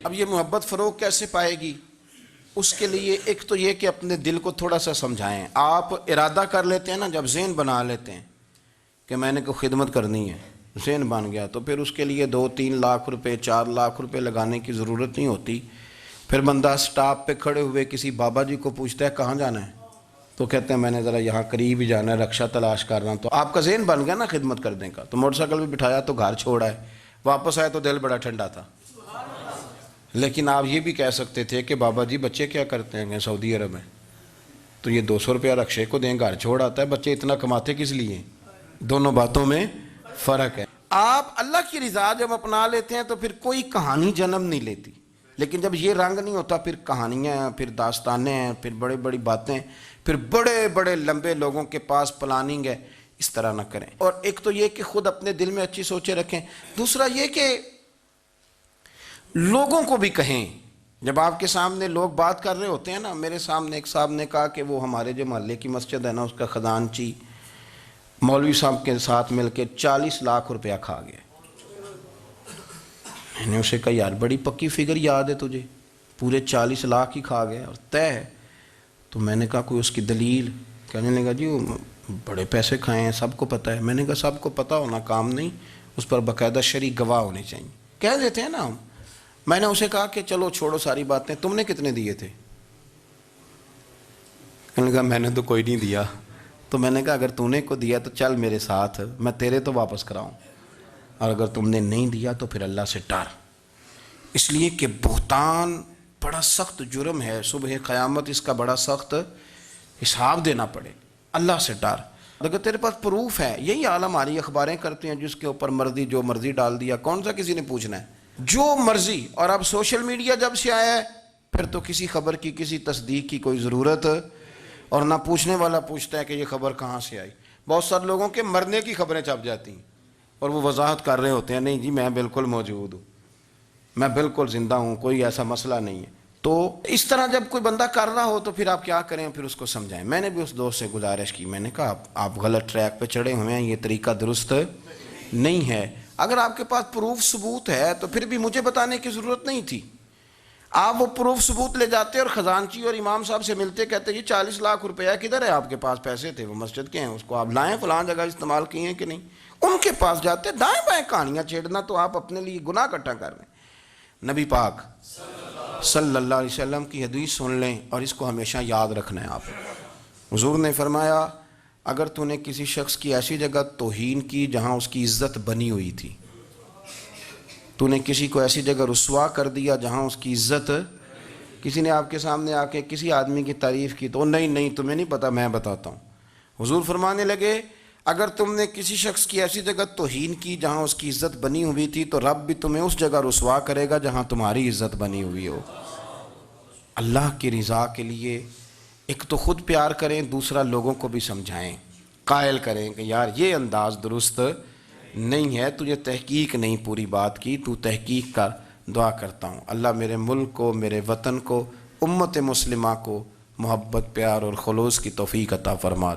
اب یہ محبت فروغ کیسے پائے گی؟ اس کے لیے ایک تو یہ کہ اپنے دل کو تھوڑا سا سمجھائیں. آپ ارادہ کر لیتے ہیں نا، جب ذہن بنا لیتے ہیں کہ میں نے کوئی خدمت کرنی ہے، ذہن بن گیا، تو پھر اس کے لیے 2-3 لاکھ روپے 4 لاکھ روپے لگانے کی ضرورت نہیں ہوتی. پھر بندہ سٹاپ پہ کھڑے ہوئے کسی بابا جی کو پوچھتا ہے کہاں جانا ہے، تو کہتے ہیں میں نے ذرا یہاں قریب ہی جانا ہے، رکشہ تلاش کر رہا ہوں. تو آپ کا ذہن بن گیا نا خدمت کرنے کا. تو موٹر سائیکل بھی بٹھایا تو گھر چھوڑا ہے، واپس آئے تو دل بڑا ٹھنڈا تھا. لیکن آپ یہ بھی کہہ سکتے تھے کہ بابا جی بچے کیا کرتے ہیں سعودی عرب میں، تو یہ 200 روپیہ رکشے کو دیں، گھر چھوڑ آتا ہے. بچے اتنا کماتے کس لیے؟ دونوں باتوں میں فرق ہے. آپ اللہ کی رضا جب اپنا لیتے ہیں تو پھر کوئی کہانی جنم نہیں لیتی. لیکن جب یہ رنگ نہیں ہوتا، پھر کہانیاں ہیں، پھر داستانیں ہیں، پھر بڑی بڑی باتیں، پھر بڑے بڑے لمبے لوگوں کے پاس پلاننگ ہے. اس طرح نہ کریں. اور ایک تو یہ کہ خود اپنے دل میں اچھی سوچیں رکھیں. دوسرا یہ کہ لوگوں کو بھی کہیں. جب آپ کے سامنے لوگ بات کر رہے ہوتے ہیں نا، میرے سامنے ایک صاحب نے کہا کہ وہ ہمارے جو محلے کی مسجد ہے نا، اس کا خزانچی مولوی صاحب کے ساتھ مل کے 40 لاکھ روپیہ کھا گیا. میں نے اسے کہا یار بڑی پکی فگر یاد ہے تجھے، پورے 40 لاکھ ہی کھا گیا اور طے ہے. تو میں نے کہا کوئی اس کی دلیل؟ کہنے لگا جی وہ بڑے پیسے کھائے ہیں، سب کو پتہ ہے. میں نے کہا سب کو پتہ ہونا کام نہیں، اس پر باقاعدہ شرعی گواہ ہونے چاہیے. کہہ دیتے ہیں نا ہم. میں نے اسے کہا کہ چلو چھوڑو ساری باتیں، تم نے کتنے دیے تھے؟ کہنے لگا میں نے تو کوئی نہیں دیا. تو میں نے کہا اگر تو نے کو دیا تو چل میرے ساتھ، میں تیرے تو واپس کراؤں، اور اگر تم نے نہیں دیا تو پھر اللہ سے ڈر. اس لیے کہ بہتان بڑا سخت جرم ہے، صبح قیامت اس کا بڑا سخت حساب دینا پڑے. اللہ سے ڈر. اگر تیرے پاس پروف ہے، یہی عالم ہماری اخباریں کرتے ہیں جس کے اوپر مرضی جو مرضی ڈال دیا، کون سا کسی نے پوچھنا ہے؟ جو مرضی. اور اب سوشل میڈیا جب سے آیا ہے پھر تو کسی خبر کی کسی تصدیق کی کوئی ضرورت، اور نہ پوچھنے والا پوچھتا ہے کہ یہ خبر کہاں سے آئی. بہت سارے لوگوں کے مرنے کی خبریں چھپ جاتی ہیں اور وہ وضاحت کر رہے ہوتے ہیں نہیں جی میں بالکل موجود ہوں، میں بالکل زندہ ہوں، کوئی ایسا مسئلہ نہیں ہے. تو اس طرح جب کوئی بندہ کر رہا ہو تو پھر آپ کیا کریں؟ پھر اس کو سمجھائیں. میں نے بھی اس دوست سے گزارش کی، میں نے کہا آپ غلط ٹریک پہ چڑھے ہوئے ہیں، یہ طریقہ درست نہیں ہے. اگر آپ کے پاس پروف ثبوت ہے تو پھر بھی مجھے بتانے کی ضرورت نہیں تھی. آپ وہ پروف ثبوت لے جاتے اور خزانچی اور امام صاحب سے ملتے، کہتے جی 40 لاکھ روپیہ کدھر ہے؟ آپ کے پاس پیسے تھے، وہ مسجد کے ہیں، اس کو آپ لائیں، فلاں جگہ استعمال کیے ہیں کہ نہیں. ان کے پاس جاتے دائیں بائیں کہانیاں چھیڑنا تو آپ اپنے لیے گناہ اکٹھا کر رہے ہیں. نبی پاک صلی اللہ علیہ وسلم کی حدیث سن لیں اور اس کو ہمیشہ یاد رکھنا ہے. آپ حضور نے فرمایا اگر تو نے کسی شخص کی ایسی جگہ توہین کی جہاں اس کی عزت بنی ہوئی تھی، تو نے کسی کو ایسی جگہ رسوا کر دیا جہاں اس کی عزت، کسی نے آپ کے سامنے آ کے کسی آدمی کی تعریف کی تو نہیں تمہیں نہیں پتا، میں بتاتا ہوں. حضور فرمانے لگے اگر تم نے کسی شخص کی ایسی جگہ توہین کی جہاں اس کی عزت بنی ہوئی تھی تو رب بھی تمہیں اس جگہ رسوا کرے گا جہاں تمہاری عزت بنی ہوئی ہو. اللہ کی رضا کے لیے ایک تو خود پیار کریں، دوسرا لوگوں کو بھی سمجھائیں، قائل کریں کہ یار یہ انداز درست نہیں ہے، تجھے تحقیق نہیں پوری بات کی، تو تحقیق کر. دعا کرتا ہوں اللہ میرے ملک کو، میرے وطن کو، امت مسلمہ کو محبت، پیار اور خلوص کی توفیق عطا فرما.